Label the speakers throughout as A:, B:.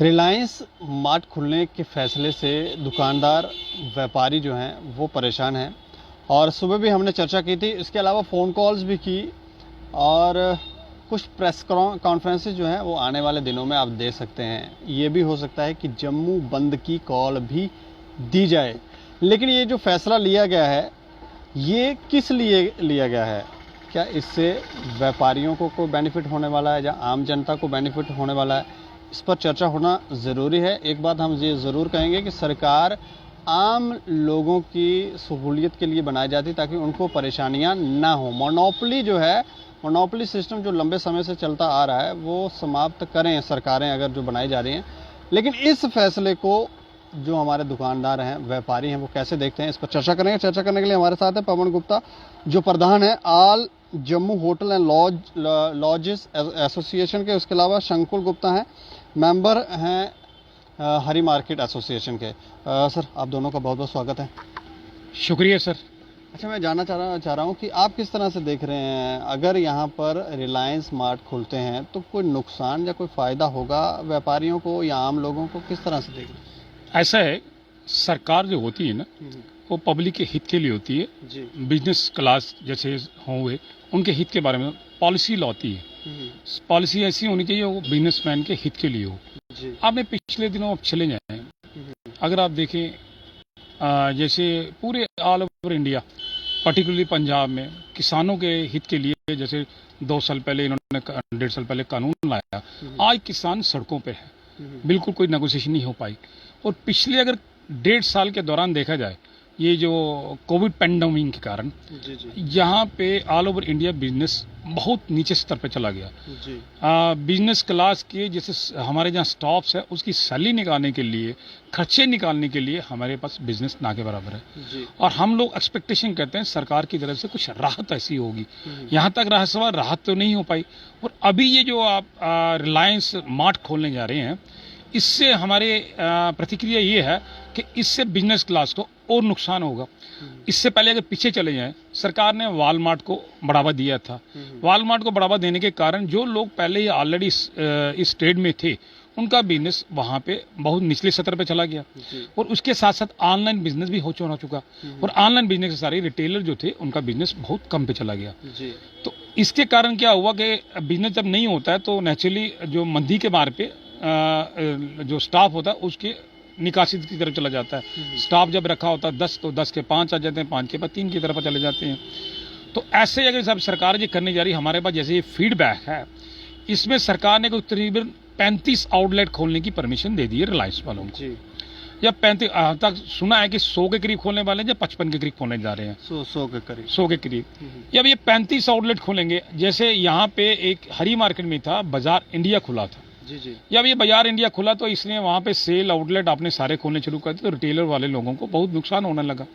A: Reliance mart खुलने के फैसले से दुकानदार व्यापारी जो हैं वो परेशान हैं और सुबह भी हमने चर्चा की थी। इसके अलावा फ़ोन कॉल्स भी की और कुछ प्रेस कॉन्फ्रेंसेस जो हैं वो आने वाले दिनों में आप दे सकते हैं। ये भी हो सकता है कि जम्मू बंद की कॉल भी दी जाए। लेकिन ये जो फैसला लिया गया है ये किस लिए लिया गया है? क्या इससे व्यापारियों को कोई बेनिफिट होने वाला है या आम जनता को बेनिफिट होने वाला है? इस पर चर्चा होना ज़रूरी है। एक बात हम ये ज़रूर कहेंगे कि सरकार आम लोगों की सहूलियत के लिए बनाई जाती ताकि उनको परेशानियां ना हो। मोनोपोली जो है, मोनोपोली सिस्टम जो लंबे समय से चलता आ रहा है वो समाप्त करें सरकारें अगर जो बनाई जा रही हैं। लेकिन इस फैसले को जो हमारे दुकानदार हैं, व्यापारी हैं, वो कैसे देखते हैं, इस पर चर्चा करेंगे। चर्चा करने के लिए हमारे साथ है पवन गुप्ता जो प्रधान है all Jammu hotel and lodges association के। उसके अलावा शंकुल गुप्ता हैं, मेंबर हैं हरी मार्केट एसोसिएशन के। सर, आप दोनों का बहुत बहुत स्वागत है।
B: शुक्रिया सर।
A: अच्छा, मैं जानना चाह रहा हूँ कि आप किस तरह से देख रहे हैं, अगर यहाँ पर रिलायंस मार्ट खुलते हैं तो कोई नुकसान या कोई फ़ायदा होगा व्यापारियों को या आम लोगों को? किस तरह से देख रहे हैं?
B: ऐसा है, सरकार जो होती है ना वो पब्लिक के हित के लिए होती है
A: जी।
B: बिजनेस क्लास जैसे हुए उनके हित के बारे में पॉलिसी लाती है। पॉलिसी ऐसी होनी चाहिए वो बिजनेसमैन के हित के लिए हो।
A: जी।
B: आपने पिछले दिनों अब चले जाए, अगर आप देखें जैसे पूरे all over India particularly Punjab में किसानों के हित के लिए जैसे 2 साल पहले इन्होंने 1.5 साल पहले कानून लाया, आज किसान सड़कों पे है, बिल्कुल कोई नेगोशिएशन नहीं हो पाई। और पिछले अगर 1.5 साल के दौरान देखा जाए, ये जो कोविड पेंडेमिक के कारण यहाँ पे ऑल ओवर इंडिया बिजनेस बहुत नीचे स्तर पे चला गया। बिजनेस क्लास के जैसे हमारे जहाँ स्टॉप्स है उसकी सैलरी निकालने के लिए, खर्चे निकालने के लिए हमारे पास बिजनेस ना के बराबर है। और हम लोग एक्सपेक्टेशन करते हैं सरकार की तरफ से कुछ राहत ऐसी होगी। यहाँ तक राहत तो नहीं हो पाई। और अभी ये जो आप रिलायंस मार्ट खोलने जा रहे हैं, इससे हमारे प्रतिक्रिया ये है कि इससे बिजनेस क्लास को और नुकसान होगा। इससे पहले अगर पीछे चले जाएं, सरकार ने वॉलमार्ट को बढ़ावा दिया था। वॉलमार्ट को बढ़ावा देने के कारण जो लोग पहले ही ऑलरेडी इस ट्रेड में थे उनका बिजनेस वहां पे बहुत निचले स्तर पे चला गया। और उसके साथ साथ ऑनलाइन बिजनेस भी हो चुका। और ऑनलाइन बिजनेस के सारे रिटेलर जो थे उनका बिजनेस बहुत कम पे चला गया। तो इसके कारण क्या हुआ कि बिजनेस जब नहीं होता है तो नेचुरली जो मंदी के मार पे जो स्टाफ होता है उसके निकासी की तरफ चला जाता है। स्टाफ जब रखा होता है 10 तो 10 के 5 आ जाते हैं, 5 के बाद 3 की तरफ चले जाते हैं। तो ऐसे अगर सब सरकार ये करने जा रही है, हमारे पास जैसे ये फीडबैक है, इसमें सरकार ने कोई तकरीबन 35 आउटलेट खोलने की परमिशन दे दी है रिलायंस वालों को। या 35 तक सुना है कि 100 के करीब खोलने वाले हैं या 55 के करीब खोलने जा रहे हैं। 100 के करीब। जब ये 35 आउटलेट खोलेंगे, जैसे यहाँ पे एक हरी मार्केट में था, बाजार इंडिया खुला था। जब ये बाजार इंडिया खुला तो इसलिए वहां पे सेल आउटलेट आपने सारे खोलने शुरू कर दिए, तो रिटेलर वाले लोगों को बहुत नुकसान होने लगा।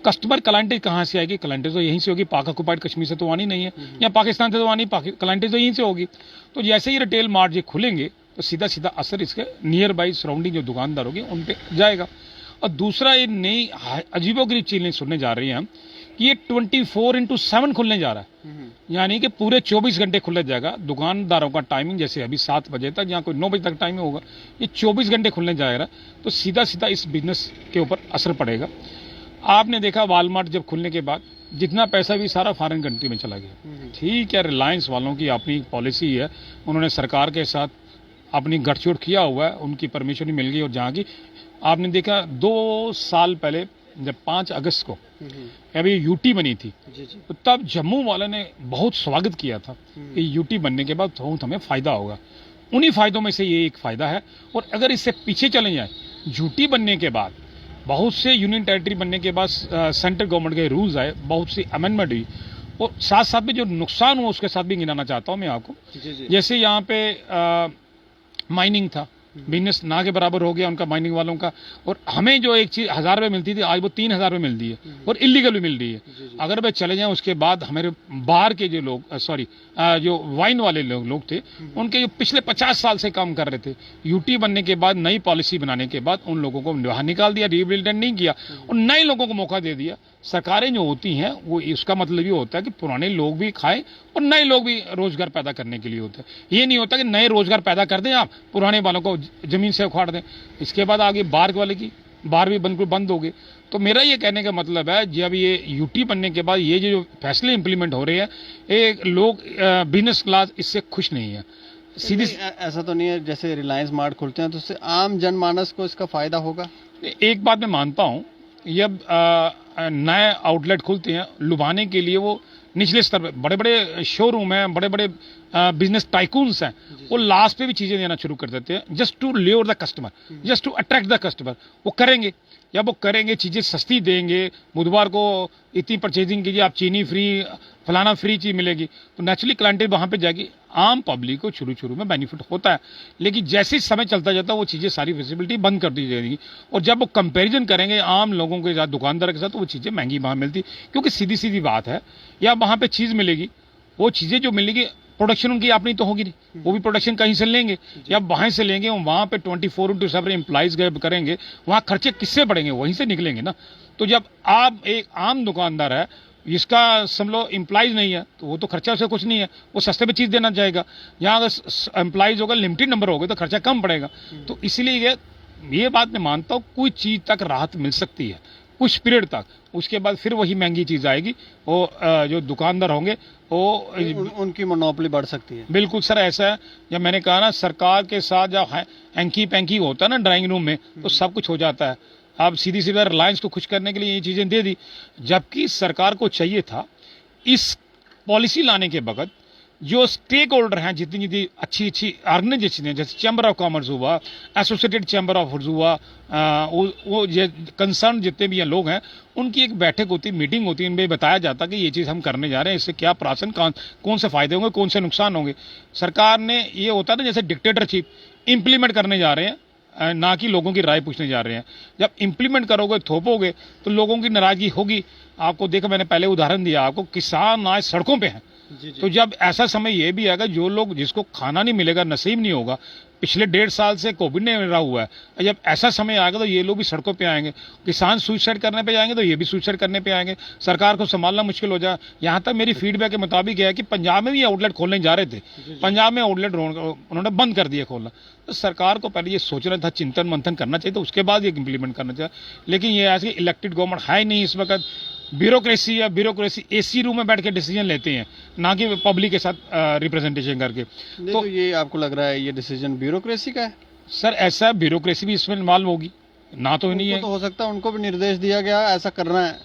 B: कस्टमर क्लाइंटेज कहाँ से आएगी? क्लाइंटेज तो यहीं से होगी, पाक ऑक्युपाइड कश्मीर से तो आनी नहीं है, या पाकिस्तान से तो आनी, क्लाइंटेज तो यहीं से होगी। तो जैसे ही रिटेल मार्ट ये खुलेंगे तो सीधा सीधा असर इसके नियर बाई सराउंडिंग जो दुकानदार होगी उन पे जाएगा। और दूसरा, ये नई अजीबोगरीब चीजें सुनने जा रही हैं हम कि ये 24/7 खुलने जा रहा है, यानी कि पूरे 24 घंटे खुला जाएगा। दुकानदारों का टाइमिंग जैसे अभी 7 बजे तक या कोई 9 बजे तक टाइमिंग होगा, ये 24 घंटे खुलने जा रहा है। तो सीधा सीधा इस बिजनेस के ऊपर असर पड़ेगा। आपने देखा वॉलमार्ट जब खुलने के बाद जितना पैसा भी सारा फॉरेन कंट्री में चला गया। ठीक है, रिलायंस वालों की अपनी पॉलिसी है, उन्होंने सरकार के साथ अपनी गठजोड़ किया हुआ है, उनकी परमिशन भी मिल गई। और जहाँ की आपने देखा 2 साल पहले जब 5 अगस्त को अभी यूटी बनी थी, तो तब जम्मू वाले ने बहुत स्वागत किया था कि यूटी बनने के बाद बहुत हमें फायदा होगा। उन्हीं फायदों में से ये एक फायदा है। और अगर इससे पीछे चले जाए, यूटी बनने के बाद बहुत से यूनियन टेरिटरी बनने के बाद सेंट्रल गवर्नमेंट के रूल्स आए, बहुत सी अमेंडमेंट हुई, और साथ साथ में जो नुकसान हुआ उसके साथ भी गिनाना चाहता हूं मैं आपको। जैसे यहाँ पे माइनिंग था, बिजनेस ना के बराबर हो गया उनका, माइनिंग वालों का। और हमें जो एक चीज 1000 रुपये मिलती थी आज वो 3000 रुपये मिलती है, और इलीगल भी मिल रही है। अगर वे चले जाएं उसके बाद हमारे बाहर के जो लोग जो वाइन वाले लोग थे, उनके जो पिछले 50 साल से काम कर रहे थे, यूटी बनने के बाद नई पॉलिसी बनाने के बाद उन लोगों को बाहर निकाल दिया, रिबिल्डेंट नहीं किया और नए लोगों को मौका दे दिया। सरकारें जो होती हैं वो इसका मतलब ये होता है कि पुराने लोग भी खाएं और नए लोग भी रोजगार पैदा करने के लिए होता है। ये नहीं होता कि नए रोजगार पैदा कर दें आप, पुराने वालों को ज़मीन से उखाड़ दें। इसके बाद आगे बार वाले की बार भी बिल्कुल बंद हो गई। तो मेरा ये कहने का मतलब है, जब ये यूटी बनने के बाद ये जो फैसले इंप्लीमेंट हो रहे हैं, ये लोग बिजनेस क्लास इससे खुश नहीं है। सीधी
A: ऐसा तो नहीं है जैसे रिलायंस मार्ट खुलते हैं तो उससे आम जनमानस को इसका फायदा होगा?
B: एक बात मैं मानता हूँ, जब नए आउटलेट खुलते हैं लुभाने के लिए, वो निचले स्तर पे बड़े बड़े शोरूम हैं, बड़े बड़े बिजनेस टाइकून्स हैं, वो लास्ट पे भी चीज़ें देना शुरू कर देते हैं just to lure the customer, just to attract the customer. वो करेंगे, जब वो करेंगे चीज़ें सस्ती देंगे, बुधवार को इतनी परचेजिंग कीजिए, आप चीनी फ्री, फलाना फ्री चीज़ मिलेगी, तो नेचुरली क्लाइंटेल वहाँ पे जाएगी। आम पब्लिक को शुरू में बेनिफिट होता है, लेकिन जैसे समय चलता जाता है वो चीज़ें सारी विजिबिलिटी बंद कर दी जाएगी। और जब वो कंपैरिजन करेंगे आम लोगों के साथ, दुकानदार के साथ, तो वो चीज़ें महंगी वहाँ मिलती, क्योंकि सीधी सीधी बात है, या वहाँ पे चीज़ मिलेगी, वो चीज़ें जो मिलेगी प्रोडक्शन उनकी अपनी तो होगी नहीं, वो भी प्रोडक्शन कहीं से लेंगे, या वहाँ से लेंगे, वहाँ पे 24/7 एम्प्लॉइज गए करेंगे, वहाँ खर्चे किससे बढ़ेंगे? वहीं से निकलेंगे ना। तो जब आप एक आम दुकानदार है, इसका समझ एम्प्लॉइज नहीं है, तो वो तो खर्चा उसे कुछ नहीं है, वो सस्ते में चीज़ देना चाहेगा। यहाँ अगर एम्प्लॉइज होगा, लिमिटेड नंबर हो गए, तो खर्चा कम पड़ेगा। तो इसलिए ये बात मैं मानता हूँ, कुछ चीज़ तक राहत मिल सकती है कुछ पीरियड तक, उसके बाद फिर वही महंगी चीज़ आएगी। वो जो दुकानदार होंगे वो
A: उनकी मोनोपोली बढ़ सकती है।
B: बिल्कुल सर, ऐसा है, जब मैंने कहा ना, सरकार के साथ जब हैंकी पैंकी होता है ना ड्राइंग रूम में, तो सब कुछ हो जाता है। अब सीधी सीधा रिलायंस को खुश करने के लिए ये चीज़ें दे दी, जबकि सरकार को चाहिए था इस पॉलिसी लाने के वक्त जो स्टेक होल्डर हैं, जितनी जितनी अच्छी अच्छी ऑर्गेनाइजेशन है, जैसे चैम्बर ऑफ कॉमर्स हुआ, एसोसिएटेड चैम्बर ऑफ हुआ, वो कंसर्न जितने भी लोग हैं, उनकी एक बैठक होती, मीटिंग होती, इनमें बताया जाता कि ये चीज़ हम करने जा रहे हैं, इससे क्या प्रासन, कौन से फायदे होंगे, कौन से नुकसान होंगे। सरकार ने, ये होता है ना जैसे डिक्टेटरशिप, इंप्लीमेंट करने जा रहे हैं, ना कि लोगों की राय पूछने जा रहे हैं। जब इंप्लीमेंट करोगे, थोपोगे, तो लोगों की नाराजगी होगी। आपको देखो, मैंने पहले उदाहरण दिया आपको, किसान आज सड़कों पे हैं। तो जब ऐसा समय ये भी आएगा, जो लोग, जिसको खाना नहीं मिलेगा, नसीब नहीं होगा, पिछले 1.5 साल से कोविड ने रहा हुआ है, जब ऐसा समय आएगा तो ये लोग भी सड़कों पे आएंगे। किसान सुसाइड करने पे जाएंगे तो ये भी सुसाइड करने पे आएंगे, सरकार को संभालना मुश्किल हो जाए। यहाँ तक मेरी फीडबैक के मुताबिक है कि पंजाब में भी आउटलेट खोलने जा रहे थे, पंजाब में आउटलेट उन्होंने बंद कर दिया खोलना। तो सरकार को पहले ये सोचना था, चिंतन मंथन करना चाहिए, तो उसके बाद ये इंप्लीमेंट करना चाहिए। लेकिन ये ऐसी इलेक्टेड गवर्नमेंट है ही नहीं इस वक्त। ब्यूरोक्रेसी एसी रूम में बैठ के डिसीजन लेते हैं, ना कि पब्लिक के साथ रिप्रेजेंटेशन करके।
A: तो ये आपको लग रहा है ये डिसीजन ब्यूरोक्रेसी का है?
B: सर, ऐसा ब्यूरोक्रेसी भी इसमें इन्वॉल्व होगी ना, तो नहीं है।
A: तो हो सकता है उनको भी निर्देश दिया गया ऐसा करना है।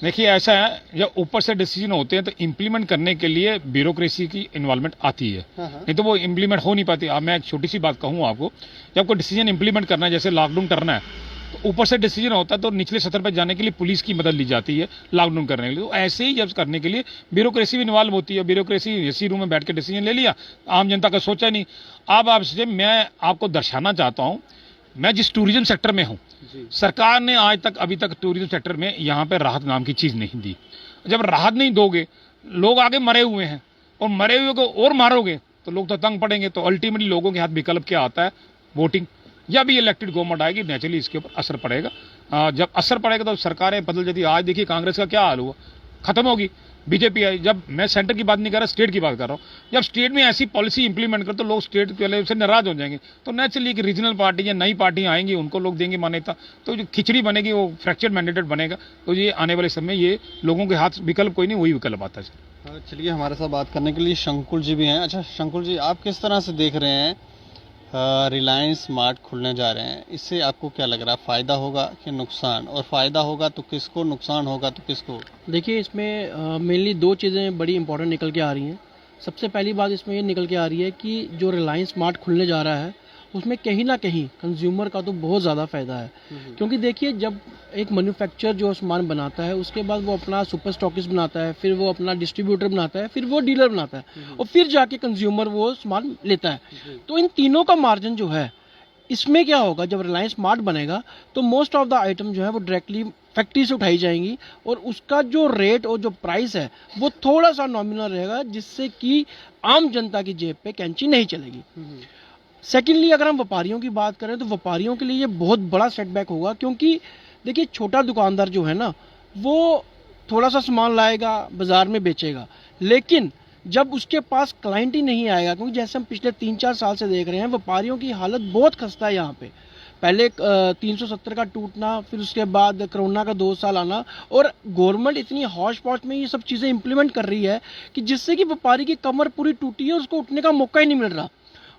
B: देखिए, ऐसा है, जब ऊपर से डिसीजन होते हैं तो इम्प्लीमेंट करने के लिए ब्यूरोक्रेसी की इन्वॉल्वमेंट आती है, नहीं तो वो इम्प्लीमेंट हो नहीं पाती। अब मैं एक छोटी सी बात कहूँ आपको, जब कोई डिसीजन इम्प्लीमेंट करना है, जैसे लॉकडाउन करना है, तो ऊपर से डिसीजन होता है, तो निचले सतर पर जाने के लिए पुलिस की मदद ली जाती है लॉकडाउन करने के लिए। तो ऐसे ही जब करने के लिए ब्यूरोक्रेसी भी इन्वॉल्व होती है। ब्यूरोक्रेसी एसी रूम में बैठ के डिसीजन ले लिया, आम जनता का सोचा नहीं। अब आपसे मैं आपको दर्शाना चाहता हूँ, मैं जिस टूरिज्म सेक्टर में हूँ, सरकार ने आज तक, अभी तक टूरिज्म सेक्टर में यहाँ पे राहत नाम की चीज़ नहीं दी। जब राहत नहीं दोगे, लोग आगे मरे हुए हैं, और मरे हुए को और मारोगे तो लोग तो तंग पड़ेंगे। तो अल्टीमेटली लोगों के हाथ विकल्प क्या आता है? वोटिंग। जब ये इलेक्टेड गवर्नमेंट आएगी, नेचुरली इसके ऊपर असर पड़ेगा। जब असर पड़ेगा तो सरकारें बदल जाती है। आज देखिए कांग्रेस का क्या हाल हुआ, खत्म होगी, बीजेपी आई। जब मैं सेंटर की बात नहीं कर रहा, स्टेट की बात कर रहा हूँ, जब स्टेट में ऐसी पॉलिसी इंप्लीमेंट कर तो लोग स्टेट के लेवल से नाराज हो जाएंगे। तो नेचुरली एक रीजनल पार्टी या नई पार्टी आएंगी, उनको लोग देंगे मान्यता, तो जो खिचड़ी बनेगी वो फ्रैक्चर्ड मैंडेटेड बनेगा। तो ये आने वाले समय ये लोगों के हाथ विकल्प कोई नहीं, वही विकल्प आता है।
A: चलिए, हमारे साथ बात करने के लिए शंकुल जी भी हैं। अच्छा शंकुल जी, आप किस तरह से देख रहे हैं रिलायंस मार्ट खुलने जा रहे हैं? इससे आपको क्या लग रहा है, फ़ायदा होगा कि नुकसान? और फ़ायदा होगा तो किसको, नुकसान होगा तो किसको?
C: देखिए, इसमें मेनली 2 चीज़ें बड़ी इंपॉर्टेंट निकल के आ रही हैं। सबसे पहली बात इसमें ये निकल के आ रही है कि जो रिलायंस मार्ट खुलने जा रहा है, उसमें कहीं ना कहीं कंज्यूमर का तो बहुत ज़्यादा फ़ायदा है। क्योंकि देखिए, जब एक मैन्युफैक्चरर जो सामान बनाता है, उसके बाद वो अपना सुपर स्टॉकिस्ट बनाता है, फिर वो अपना डिस्ट्रीब्यूटर बनाता है, फिर वो डीलर बनाता है, और फिर जाके कंज्यूमर वो सामान लेता है। तो इन तीनों का मार्जिन जो है, इसमें क्या होगा, जब रिलायंस मार्ट बनेगा तो मोस्ट ऑफ द आइटम जो है वो डायरेक्टली फैक्ट्री से उठाई जाएंगी, और उसका जो रेट और जो प्राइस है वो थोड़ा सा नॉमिनल रहेगा, जिससे कि आम जनता की जेब पे कैंची नहीं चलेगी। सेकेंडली, अगर हम व्यापारियों की बात करें तो व्यापारियों के लिए ये बहुत बड़ा सेटबैक होगा। क्योंकि देखिए, छोटा दुकानदार जो है ना, वो थोड़ा सा सामान लाएगा, बाजार में बेचेगा, लेकिन जब उसके पास क्लाइंट ही नहीं आएगा, क्योंकि जैसे हम पिछले 3-4 साल से देख रहे हैं व्यापारियों की हालत बहुत खस्ता है यहाँ पे। पहले 370 का टूटना, फिर उसके बाद कोरोना का 2 साल आना, और गवर्नमेंट इतनी हौश पौश में ये सब चीज़ें इंप्लीमेंट कर रही है कि जिससे कि व्यापारी की कमर पूरी टूटी है, उसको उठने का मौका ही नहीं मिल रहा।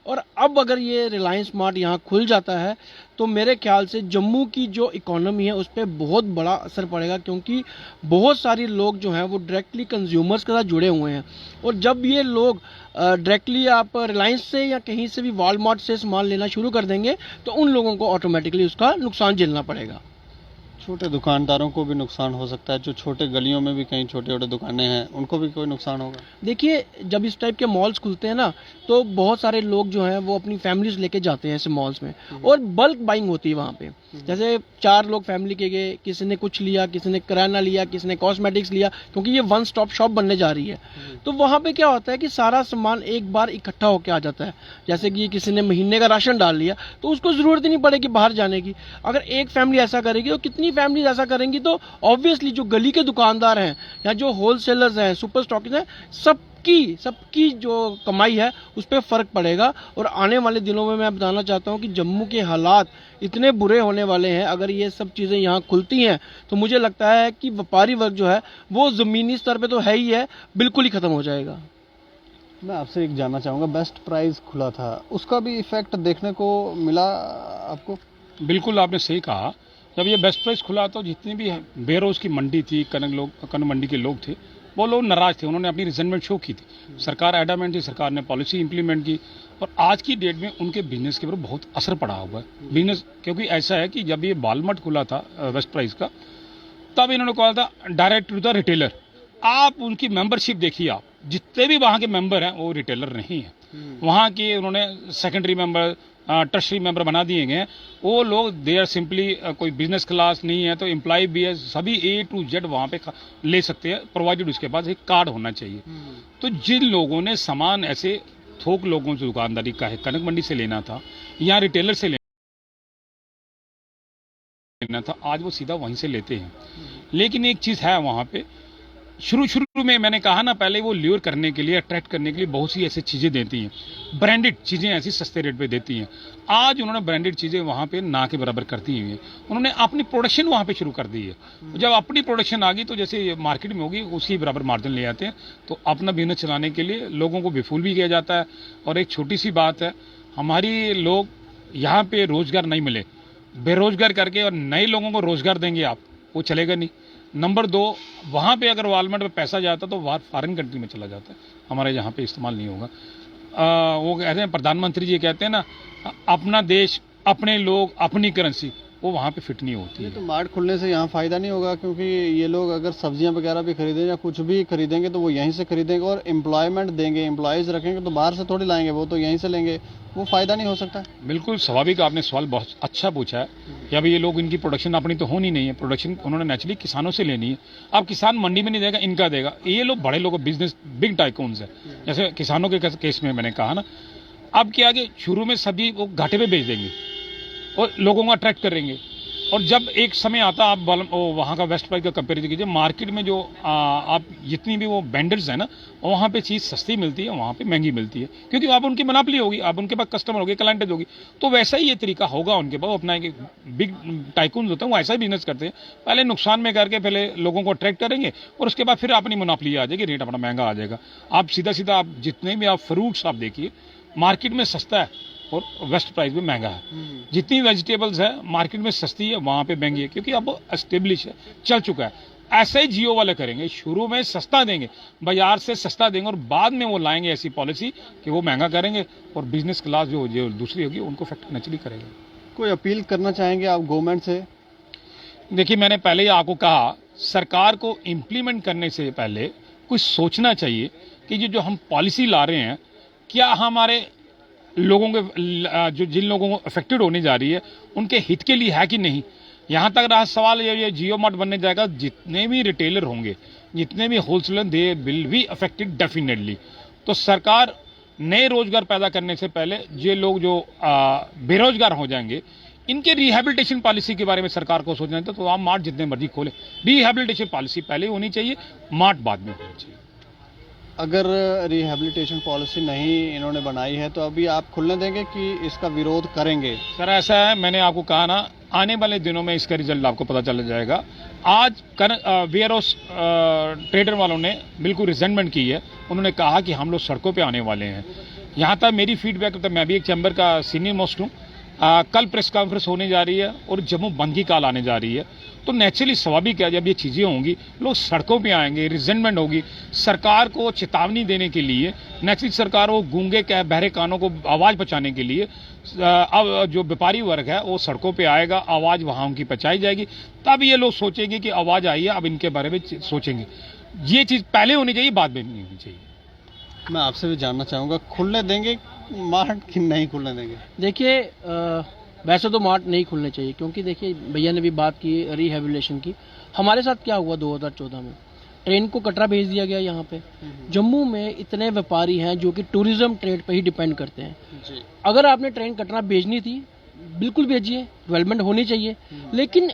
C: और अब अगर ये रिलायंस स्मार्ट यहाँ खुल जाता है तो मेरे ख्याल से जम्मू की जो इकोनॉमी है उस पर बहुत बड़ा असर पड़ेगा, क्योंकि बहुत सारे लोग जो हैं वो डायरेक्टली कंज्यूमर्स के साथ जुड़े हुए हैं। और जब ये लोग डायरेक्टली आप रिलायंस से या कहीं से भी वॉलमार्ट से सामान लेना शुरू कर देंगे तो उन लोगों को ऑटोमेटिकली उसका नुकसान झेलना पड़ेगा।
A: छोटे दुकानदारों को भी नुकसान हो सकता है, जो छोटे गलियों में भी कहीं छोटे छोटे दुकानें हैं उनको भी कोई नुकसान होगा?
C: देखिए, जब इस टाइप के मॉल्स खुलते हैं ना तो बहुत सारे लोग जो हैं वो अपनी फैमिलीज लेके जाते हैं ऐसे मॉल्स में, और बल्क बाइंग होती है वहाँ पे। जैसे 4 लोग फैमिली के गए, किसी ने कुछ लिया, किसी ने किराना लिया, किसी ने कॉस्मेटिक्स लिया, क्योंकि ये वन स्टॉप शॉप बनने जा रही है। तो वहाँ पे क्या होता है कि सारा सामान एक बार इकट्ठा होकर आ जाता है। जैसे कि किसी ने महीने का राशन डाल लिया तो उसको ज़रूरत ही नहीं पड़ेगी बाहर जाने की। अगर एक फैमिली ऐसा करेगी तो कितनी फैमिली ऐसा करेंगी, तो ऑब्वियसली जो गली के दुकानदार हैं या जो होलसेलर्स हैं, सुपर स्टॉकिस्ट हैं, सबकी जो कमाई है उस पर फर्क पड़ेगा। और आने वाले दिनों में मैं बताना चाहता हूं कि जम्मू के हालात इतने बुरे होने वाले हैं, अगर ये सब चीज़ें यहाँ खुलती हैं तो मुझे लगता है कि व्यापारी वर्ग जो है वो ज़मीनी स्तर पे तो है ही है, बिल्कुल ही ख़त्म हो जाएगा।
A: मैं आपसे एक जानना चाहूँगा, बेस्ट प्राइस खुला था, उसका भी इफेक्ट देखने को मिला आपको?
B: बिल्कुल आपने सही कहा। जब ये बेस्ट प्राइस खुला तो जितनी भी बेरोज की मंडी थी, कनक मंडी के लोग थे, वो लोग नाराज थे, उन्होंने अपनी रिजनमेंट शो की थी। सरकार एडामेंट थी, सरकार ने पॉलिसी इंप्लीमेंट की, और आज की डेट में उनके बिजनेस के ऊपर बहुत असर पड़ा हुआ है। बिजनेस क्योंकि ऐसा है कि जब ये वॉलमार्ट खुला था बेस्ट प्राइस का, तब इन्होंने कहा था डायरेक्ट टू द रिटेलर। आप उनकी मेंबरशिप देखिए, आप जितने भी वहाँ के मेंबर हैं वो रिटेलर नहीं है। वहाँ के उन्होंने सेकेंडरी मेंबर, टर्शरी मेंबर बना दिए गए हैं। वो लोग दे आर सिंपली, कोई बिजनेस क्लास नहीं है तो एम्प्लॉय भी है, सभी A to Z वहाँ पे ले सकते हैं, प्रोवाइडेड उसके पास एक कार्ड होना चाहिए। तो जिन लोगों ने सामान ऐसे थोक लोगों से दुकानदारी का है, कनक मंडी से लेना था या रिटेलर से लेना था, आज वो सीधा वहीं से लेते हैं। लेकिन एक चीज़ है वहाँ पे, शुरू में मैंने कहा ना, पहले वो ल्यूर करने के लिए, अट्रैक्ट करने के लिए बहुत सी ऐसी चीज़ें देती हैं, ब्रांडेड चीज़ें ऐसी सस्ते रेट पे देती हैं। आज उन्होंने ब्रांडेड चीज़ें वहाँ पे ना के बराबर करती हुई हैं, उन्होंने अपनी प्रोडक्शन वहाँ पे शुरू कर दी है। जब अपनी प्रोडक्शन आ गई तो जैसे मार्केट में होगी उसी बराबर मार्जिन ले आते हैं, तो अपना बिजनेस चलाने के लिए लोगों को बेफूल भी किया जाता है। और एक छोटी सी बात है, हमारी लोग यहाँ पे रोजगार नहीं मिले, बेरोजगार करके और नए लोगों को रोजगार देंगे आप, वो चलेगा नहीं। नंबर 2, वहाँ पे अगर वॉलमार्ट में पैसा जाता तो बाहर फॉरेन कंट्री में चला जाता है, हमारे यहाँ पे इस्तेमाल नहीं होगा। वो कहते हैं, प्रधानमंत्री जी कहते हैं ना, अपना देश, अपने लोग, अपनी करेंसी, वो वहाँ पे फिट नहीं होती है।
A: तो मार्ट खुलने से यहाँ फ़ायदा नहीं होगा, क्योंकि ये लोग अगर सब्जियाँ वगैरह भी खरीदें या कुछ भी खरीदेंगे तो वो यहीं से खरीदेंगे और एम्प्लॉयमेंट देंगे, एम्प्लॉयज़ रखेंगे तो बाहर से थोड़ी लाएंगे, वो तो यहीं से लेंगे, वो फ़ायदा नहीं हो सकता?
B: बिल्कुल स्वाभाविक, आपने सवाल बहुत अच्छा पूछा है कि अभी ये लोग, इनकी प्रोडक्शन अपनी तो होनी नहीं है, प्रोडक्शन उन्होंने नेचुरली किसानों से लेनी है। अब किसान मंडी में नहीं देगा, इनका देगा। ये लोग बड़े लोग, बिजनेस बिग टाइकून्स है, जैसे किसानों के केस में मैंने कहा ना। अब क्या कि शुरू में सब्जी वो घाटे पे बेच देंगे और लोगों को अट्रैक्ट करेंगे, और जब एक समय आता, आप वहाँ का वेस्ट प्राइस का कंपेरिजन कीजिए, मार्केट में जो आप जितनी भी वो वेंडर्स हैं ना, वहाँ पे चीज़ सस्ती मिलती है, वहाँ पे महंगी मिलती है, क्योंकि आप उनकी मोनोपोली होगी, आप उनके पास कस्टमर होगी, क्लाइंटेज होगी। तो वैसा ही ये तरीका होगा उनके पास, अपना एक बिग टाइकून्स होते हैं, वो ऐसा ही बिजनेस करते हैं, पहले नुकसान में करके पहले लोगों को अट्रैक्ट करेंगे और उसके बाद फिर अपनी मोनोपोली आ जाएगी, रेट अपना महंगा आ जाएगा। आप सीधा आप जितने भी आप फ्रूट्स आप देखिए, मार्केट में सस्ता है और वेस्ट प्राइस में महंगा है। जितनी वेजिटेबल्स है मार्केट में सस्ती है, वहाँ पे महंगी है, क्योंकि अब एस्टेब्लिश है, चल चुका है। ऐसे ही जियो वाले करेंगे, शुरू में सस्ता देंगे, बाजार से सस्ता देंगे, और बाद में वो लाएंगे ऐसी पॉलिसी कि वो महंगा करेंगे, और बिजनेस क्लास जो दूसरी होगी उनको इफेक्ट नेचुरली करेगा। कोई
A: अपील करना चाहेंगे आप गवर्नमेंट से?
B: देखिए, मैंने पहले ही आपको कहा, सरकार को इम्प्लीमेंट करने से पहले कुछ सोचना चाहिए कि ये जो हम पॉलिसी ला रहे हैं, क्या हमारे लोगों के, जो जिन लोगों को अफेक्टेड होने जा रही है, उनके हित के लिए है कि नहीं। यहाँ तक रहा सवाल, ये जियो मार्ट बनने जाएगा, जितने भी रिटेलर होंगे, जितने भी wholesaler, they will be affected definitely. तो सरकार नए रोजगार पैदा करने से पहले ये लोग जो बेरोजगार हो जाएंगे, इनके रिहेबिलिटेशन पॉलिसी के बारे में सरकार को सोचना है। तो आप मार्ट जितने मर्जी खोले, रिहेबिलिटेशन पॉलिसी पहले होनी चाहिए, मार्ट बाद में होनी चाहिए।
A: अगर रिहैबिलिटेशन पॉलिसी नहीं इन्होंने बनाई है तो अभी आप खुलने देंगे कि इसका विरोध करेंगे?
B: सर ऐसा है, मैंने आपको कहा ना, आने वाले दिनों में इसका रिजल्ट आपको पता चल जाएगा। आज वेयर हाउस ट्रेडर वालों ने बिल्कुल रिजेंटमेंट की है। उन्होंने कहा कि हम लोग सड़कों पे आने वाले हैं। यहाँ तक मेरी फीडबैक, तो मैं भी एक चैम्बर का सीनियर मोस्ट हूँ। कल प्रेस कॉन्फ्रेंस होने जा रही है और जम्मू बंद की कॉल आने जा रही है। तो नेचुरली स्वाभाविक है, जब ये चीज़ें होंगी लोग सड़कों पे आएंगे, रिजेंटमेंट होगी। सरकार को चेतावनी देने के लिए, नेचुरली सरकार वो गूंगे बहरे कानों को आवाज़ पहुँचाने के लिए अब जो व्यापारी वर्ग है वो सड़कों पे आएगा, आवाज़ वहाँ उनकी पहुँचाई जाएगी। तब ये लोग सोचेंगे कि आवाज़ आई है, अब इनके बारे में सोचेंगे। ये चीज़ पहले होनी चाहिए, बाद में नहीं होनी चाहिए।
A: मैं आपसे भी जानना चाहूँगा, खुलने देंगे मार्ट कि नहीं खुलने देंगे?
C: देखिए वैसे तो मार्ट नहीं खुलने चाहिए, क्योंकि देखिए भैया ने भी बात की रिहैबिलिटेशन की। हमारे साथ क्या हुआ 2014 में, ट्रेन को कटरा भेज दिया गया। यहाँ पे जम्मू में इतने व्यापारी हैं जो कि टूरिज्म ट्रेड पे ही डिपेंड करते हैं
A: जी।
C: अगर आपने ट्रेन कटरा भेजनी थी, बिल्कुल भेजिए, डेवलपमेंट होनी चाहिए। लेकिन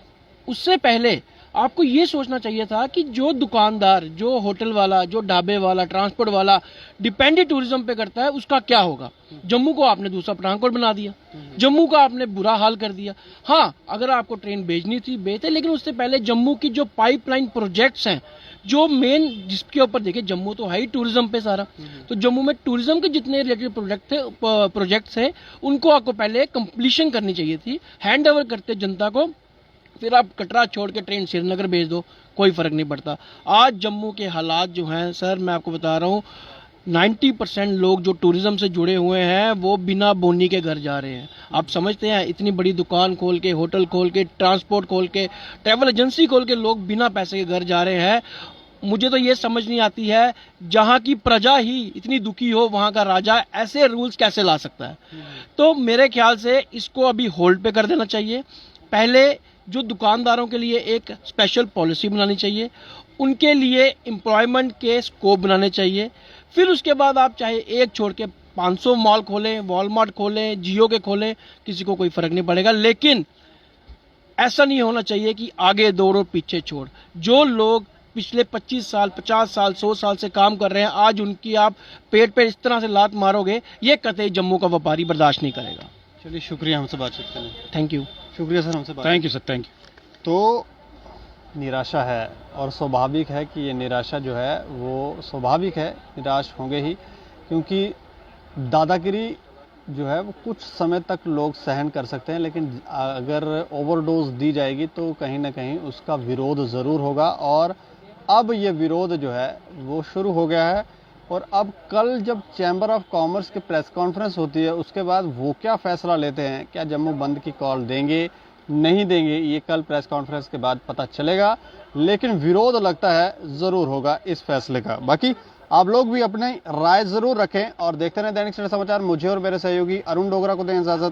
C: उससे पहले आपको ये सोचना चाहिए था कि जो दुकानदार, जो होटल वाला, जो ढाबे वाला, ट्रांसपोर्ट वाला डिपेंड ही टूरिज्म पे करता है, उसका क्या होगा। जम्मू को आपने दूसरा पठानकोट बना दिया, जम्मू का आपने बुरा हाल कर दिया। हाँ, अगर आपको ट्रेन भेजनी थी भेजते, लेकिन उससे पहले जम्मू की जो पाइपलाइन प्रोजेक्ट्स हैं, जो मेन जिसके ऊपर देखिए, जम्मू तो है ही टूरिज्म पे सारा, तो जम्मू में टूरिज्म के जितने रिलेटेड प्रोजेक्ट्स थे उनको आपको पहले कंप्लीशन करनी चाहिए थी, हैंड ओवर करते जनता को। फिर आप कटरा छोड़ के ट्रेन श्रीनगर भेज दो, कोई फर्क नहीं पड़ता। आज जम्मू के हालात जो हैं सर, मैं आपको बता रहा हूँ, 90% लोग जो टूरिज्म से जुड़े हुए हैं वो बिना बोनी के घर जा रहे हैं। आप समझते हैं, इतनी बड़ी दुकान खोल के, होटल खोल के, ट्रांसपोर्ट खोल के, ट्रैवल एजेंसी खोल के लोग बिना पैसे के घर जा रहे हैं। मुझे तो ये समझ नहीं आती है, जहाँ की प्रजा ही इतनी दुखी हो, वहाँ का राजा ऐसे रूल्स कैसे ला सकता है। तो मेरे ख्याल से इसको अभी होल्ड पे कर देना चाहिए। पहले जो दुकानदारों के लिए एक स्पेशल पॉलिसी बनानी चाहिए, उनके लिए एम्प्लॉयमेंट के स्कोप बनाने चाहिए। फिर उसके बाद आप चाहे एक छोड़ के 500 मॉल खोलें, वॉलमार्ट खोलें, जियो के खोलें, किसी को कोई फर्क नहीं पड़ेगा। लेकिन ऐसा नहीं होना चाहिए कि आगे दौड़ो पीछे छोड़। जो लोग पिछले 25 साल, 50 साल, 100 साल से काम कर रहे हैं, आज उनकी आप पेट पे इस तरह से लात मारोगे, ये कतई जम्मू का व्यापारी बर्दाश्त नहीं करेगा।
A: चलिए, शुक्रिया हमसे बातचीत करने।
C: Thank you.
A: शुक्रिया सर हमसे बात।
B: Thank you sir, thank you.
A: तो निराशा है और स्वाभाविक है कि ये निराशा जो है वो स्वाभाविक है, निराश होंगे ही, क्योंकि दादागिरी जो है वो कुछ समय तक लोग सहन कर सकते हैं, लेकिन अगर ओवरडोज दी जाएगी तो कहीं ना कहीं उसका विरोध ज़रूर होगा। और अब ये विरोध जो है वो शुरू हो गया है। और अब कल जब चैम्बर ऑफ कॉमर्स की प्रेस कॉन्फ्रेंस होती है, उसके बाद वो क्या फैसला लेते हैं, क्या जम्मू बंद की कॉल देंगे नहीं देंगे, ये कल प्रेस कॉन्फ्रेंस के बाद पता चलेगा। लेकिन विरोध लगता है ज़रूर होगा इस फैसले का। बाकी आप लोग भी अपनी राय ज़रूर रखें और देखते रहें दैनिक सवेरा समाचार। मुझे और मेरे सहयोगी अरुण डोगरा को दें इजाज़त।